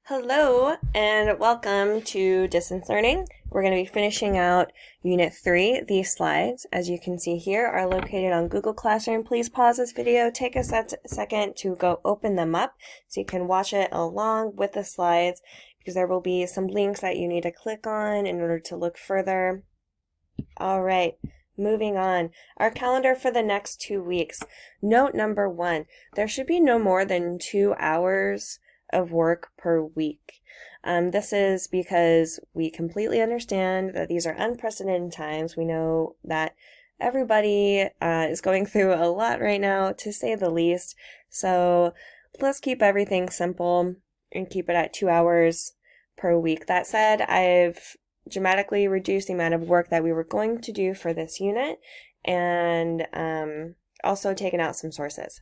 Hello and welcome to Distance Learning. We're going to be finishing out Unit 3. These slides, as you can see here, are located on Google Classroom. Please pause this video, take a second to go open them up so you can watch it along with the slides because there will be some links that you need to click on in order to look further. All right. Moving on, our calendar for the next 2 weeks. Note number 1, there should be no more than 2 hours of work per week. This is because we completely understand that these are unprecedented times. We know that everybody is going through a lot right now, to say the least. So let's keep everything simple and keep it at 2 hours per week. That said, I've dramatically reduced the amount of work that we were going to do for this unit and also taken out some sources.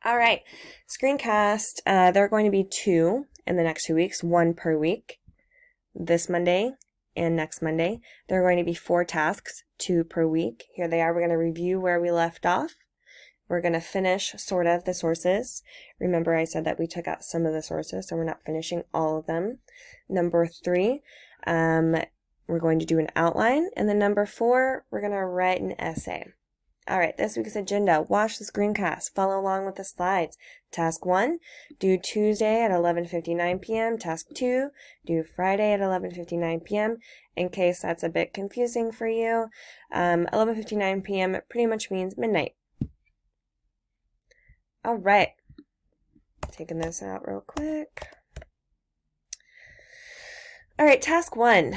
All right, screencast, there are going to be 2 in the next 2 weeks, 1 per week, this Monday and next Monday. There are going to be 4 tasks, 2 per week. Here they are. We're going to review where we left off. We're going to finish sort of the sources. Remember I said that we took out some of the sources, so we're not finishing all of them. Number 3, we're going to do an outline. And then number 4, we're going to write an essay. All right, this week's agenda, watch the screencast, follow along with the slides. Task 1, do Tuesday at 11:59 p.m. Task 2, do Friday at 11:59 p.m. In case that's a bit confusing for you, 11:59 p.m. pretty much means midnight. All right, taking this out real quick. All right, task 1,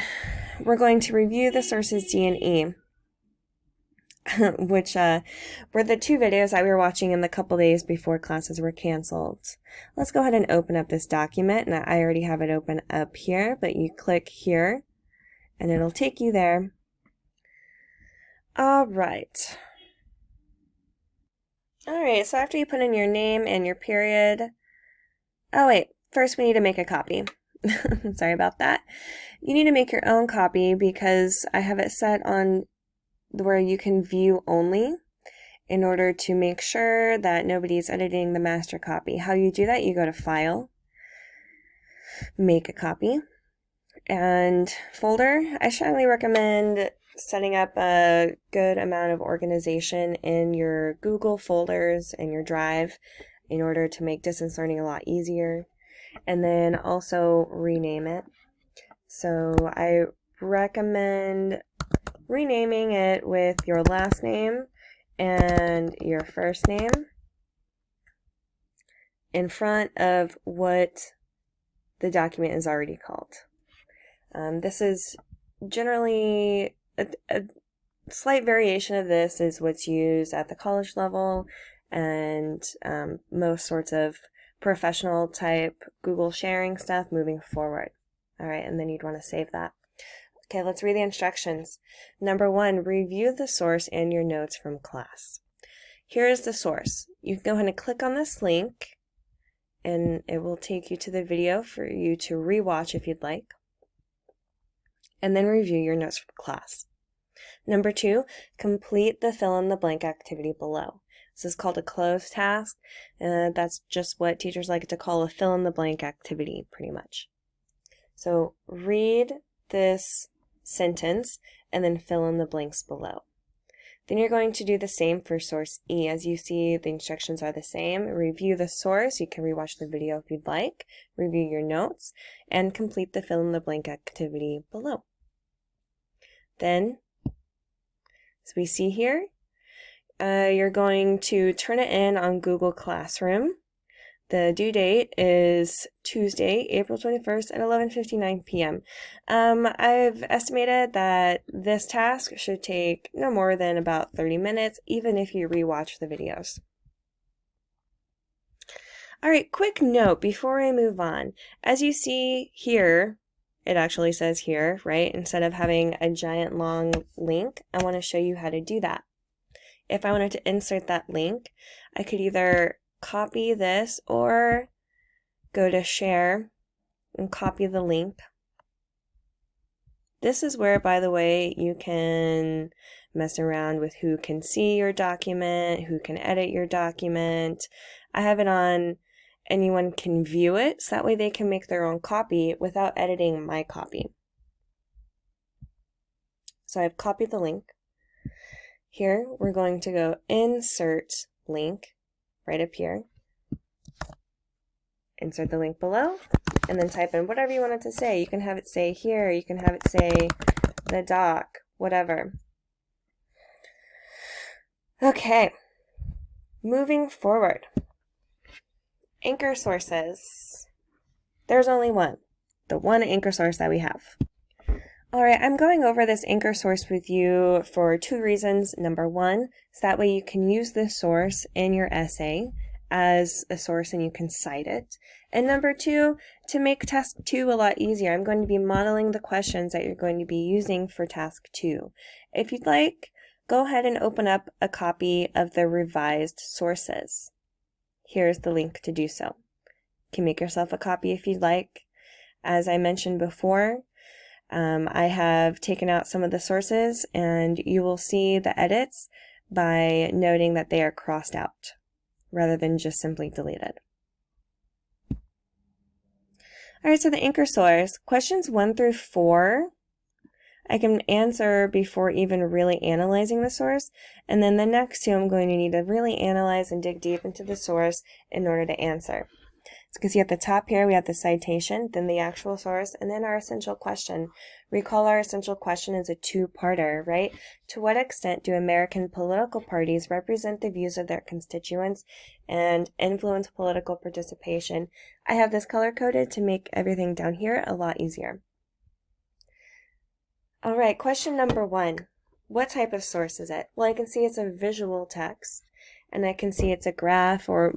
we're going to review the sources D and E, which were the 2 videos that we were watching in the couple days before classes were canceled. Let's go ahead and open up this document, and I already have it open up here, but you click here, and it'll take you there. All right. All right, so after you put in your name and your period, oh wait, first we need to make a copy. Sorry about that. You need to make your own copy because I have it set on where you can view only in order to make sure that nobody's editing the master copy. How you do that, you go to File, Make a Copy, and Folder. I strongly recommend setting up a good amount of organization in your Google folders and your Drive in order to make distance learning a lot easier. And then also rename it. So I recommend renaming it with your last name and your first name in front of what the document is already called. This is generally a slight variation of this is what's used at the college level and most sorts of professional type Google sharing stuff moving forward. All right, and then you'd want to save that. Okay, let's read the instructions. Number 1, review the source and your notes from class. Here is the source. You can go ahead and click on this link, and it will take you to the video for you to rewatch if you'd like, and then review your notes from class. Number 2, complete the fill-in-the-blank activity below. This is called a closed task. That's just what teachers like to call a fill-in-the-blank activity, pretty much. So read this sentence and then fill in the blanks below. Then you're going to do the same for source E. As you see, the instructions are the same. Review the source. You can rewatch the video if you'd like. Review your notes and complete the fill in the blank activity below. Then, as we see here, you're going to turn it in on Google Classroom. The due date is Tuesday, April 21st at 11:59 p.m. I've estimated that this task should take no more than about 30 minutes, even if you rewatch the videos. All right, quick note before I move on. As you see here, it actually says here, right? Instead of having a giant long link, I want to show you how to do that. If I wanted to insert that link, I could either copy this or go to share and copy the link. This is where, by the way, you can mess around with who can see your document, who can edit your document. I have it on anyone can view it, so that way they can make their own copy without editing my copy. So I've copied the link. Here, we're going to go Insert Link, right up here. Insert the link below, and then type in whatever you want it to say. You can have it say here, you can have it say the doc, whatever. Okay, moving forward. Anchor sources. There's only one, the one anchor source that we have. All right, I'm going over this anchor source with you for two reasons. Number one, so that way you can use this source in your essay as a source and you can cite it. And number two, to make task 2 a lot easier, I'm going to be modeling the questions that you're going to be using for task 2. If you'd like, go ahead and open up a copy of the revised sources. Here's the link to do so. You can make yourself a copy if you'd like. As I mentioned before, I have taken out some of the sources, and you will see the edits by noting that they are crossed out rather than just simply deleted. All right, so the anchor source, questions 1 through 4, I can answer before even really analyzing the source, and then the next 2 I'm going to need to really analyze and dig deep into the source in order to answer. So you can see at the top here we have the citation, then the actual source, and then our essential question. Recall our essential question is a two-parter, right? To what extent do American political parties represent the views of their constituents and influence political participation? I have this color-coded to make everything down here a lot easier. All right, question number 1. What type of source is it? Well, I can see it's a visual text. And I can see it's a graph, or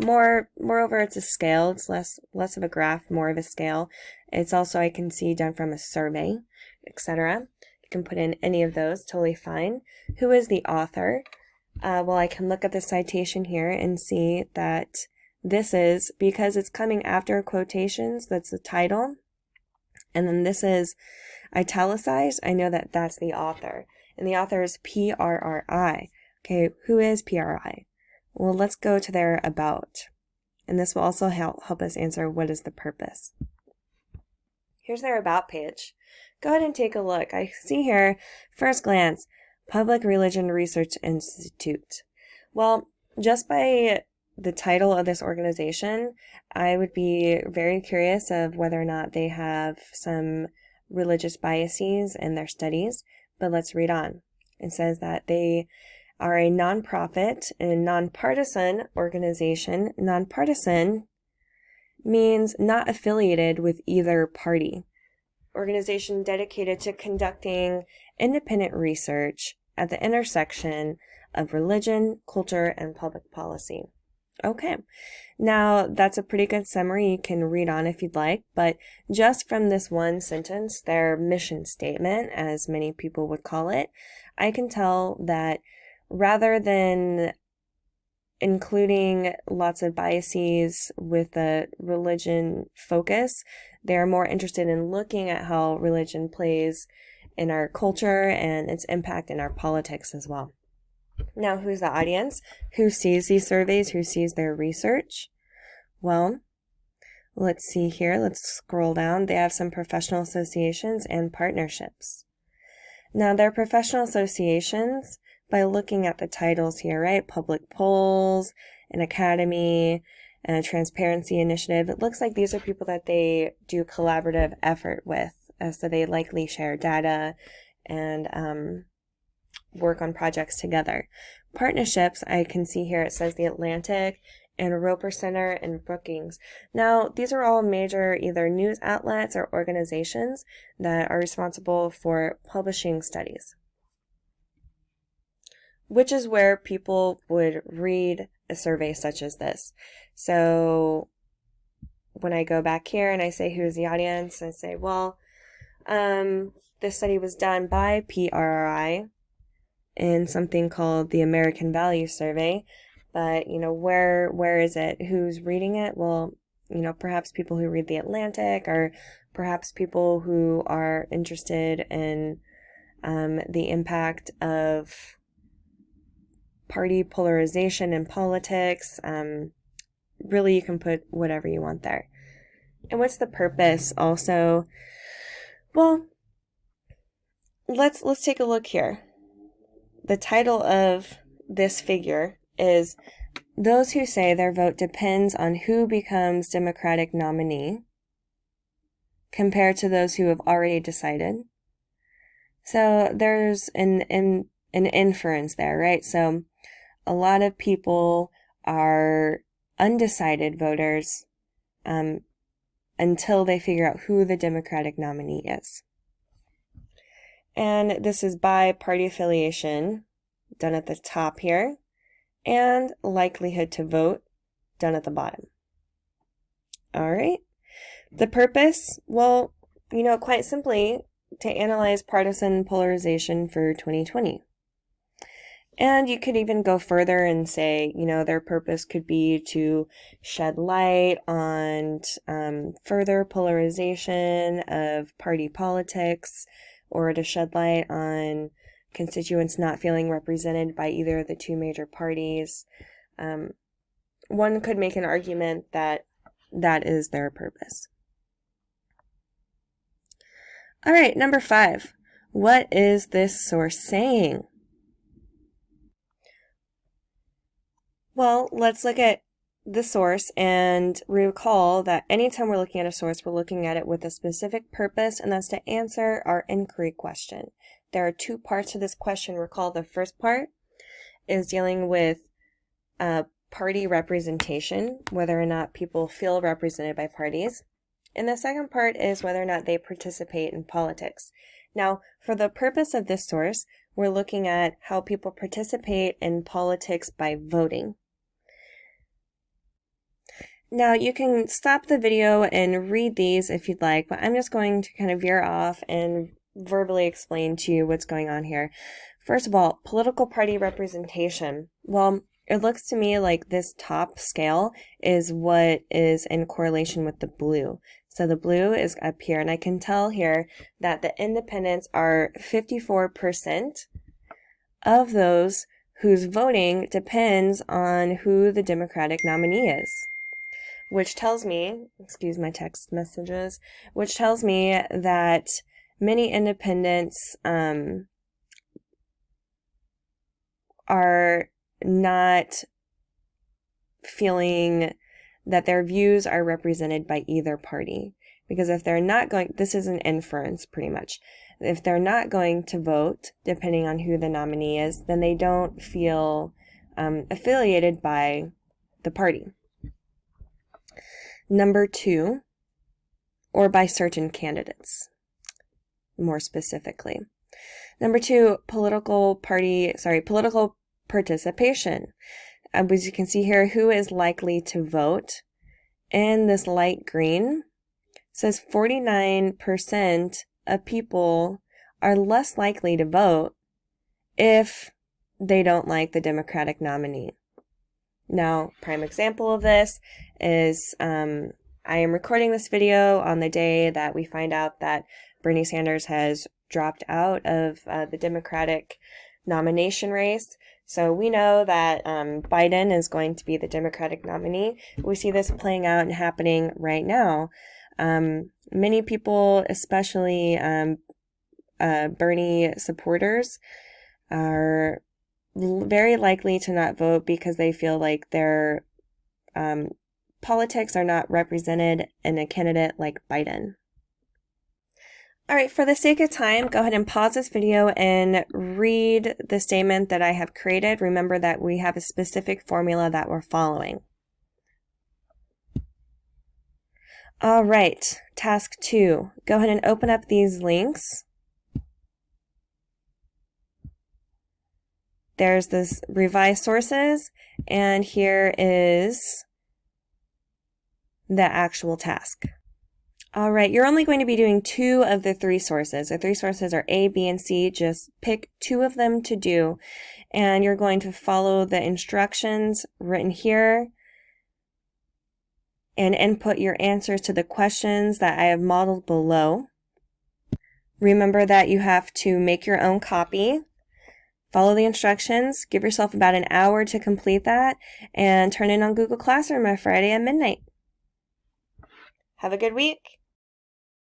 moreover, it's a scale. It's less of a graph, more of a scale. It's also, I can see, done from a survey, etc. You can put in any of those, totally fine. Who is the author? Well, I can look at the citation here and see that this is, because it's coming after quotations, that's the title. And then this is italicized. I know that that's the author. And the author is PRRI. Okay, who is PRI? Well, let's go to their about, and this will also help us answer what is the purpose. Here's their about page. Go ahead and take a look. I see here, first glance, Public Religion Research Institute. Well, just by the title of this organization, I would be very curious of whether or not they have some religious biases in their studies, but let's read on. It says that they are a nonprofit and nonpartisan organization. Nonpartisan means not affiliated with either party. Organization dedicated to conducting independent research at the intersection of religion, culture, and public policy. Okay, now that's a pretty good summary. You can read on if you'd like, but just from this one sentence, their mission statement, as many people would call it, I can tell that rather than including lots of biases with a religion focus, they're more interested in looking at how religion plays in our culture and its impact in our politics as well. Now, who's the audience? Who sees these surveys? Who sees their research? Well, let's see here. Let's scroll down. They have some professional associations and partnerships. Now, their professional associations, by looking at the titles here, right? Public Polls, an academy, and a transparency initiative. It looks like these are people that they do collaborative effort with. So they likely share data and work on projects together. Partnerships, I can see here, it says The Atlantic and Roper Center and Brookings. Now, these are all major either news outlets or organizations that are responsible for publishing studies, which is where people would read a survey such as this. So when I go back here and I say, who's the audience? I say, well, this study was done by PRRI in something called the American Values Survey. But, where is it? Who's reading it? Well, perhaps people who read The Atlantic, or perhaps people who are interested in the impact of party polarization in politics, really you can put whatever you want there. And what's the purpose also? Well, let's take a look here. The title of this figure is "Those Who Say Their Vote Depends on Who Becomes Democratic Nominee compared to those who have already decided." So there's an inference there, right? So a lot of people are undecided voters until they figure out who the Democratic nominee is. And this is by party affiliation, done at the top here, and likelihood to vote, done at the bottom. All right. The purpose, well, quite simply, to analyze partisan polarization for 2020. And you could even go further and say, their purpose could be to shed light on further polarization of party politics, or to shed light on constituents not feeling represented by either of the two major parties. One could make an argument that that is their purpose. All right, number 5. What is this source saying? Well, let's look at the source and recall that anytime we're looking at a source, we're looking at it with a specific purpose, and that's to answer our inquiry question. There are 2 parts to this question. Recall the first part is dealing with party representation, whether or not people feel represented by parties. And the second part is whether or not they participate in politics. Now, for the purpose of this source, we're looking at how people participate in politics by voting. Now, you can stop the video and read these if you'd like, but I'm just going to kind of veer off and verbally explain to you what's going on here. First of all, political party representation. Well, it looks to me like this top scale is what is in correlation with the blue. So the blue is up here, and I can tell here that the independents are 54% of those whose voting depends on who the Democratic nominee is. Which tells me, excuse my text messages, which tells me that many independents are not feeling that their views are represented by either party. Because if they're not going, this is an inference pretty much. If they're not going to vote, depending on who the nominee is, then they don't feel affiliated by the party. Number 2, or by certain candidates, more specifically. Number 2, political participation. As you can see here, who is likely to vote? In this light green, says 49% of people are less likely to vote if they don't like the Democratic nominee. Now, prime example of this is I am recording this video on the day that we find out that Bernie Sanders has dropped out of the Democratic nomination race. So we know that Biden is going to be the Democratic nominee. We see this playing out and happening right now. Many people, especially Bernie supporters, are very likely to not vote because they feel like their politics are not represented in a candidate like Biden. All right, for the sake of time, go ahead and pause this video and read the statement that I have created. Remember that we have a specific formula that we're following. All right, task 2. Go ahead and open up these links. There's this revised sources, and here is the actual task. All right, you're only going to be doing 2 of the 3 sources. The 3 sources are A, B, and C. Just pick 2 of them to do, and you're going to follow the instructions written here and input your answers to the questions that I have modeled below. Remember that you have to make your own copy, Follow the instructions, give yourself about an hour to complete that, and turn in on Google Classroom by Friday at midnight. Have a good week.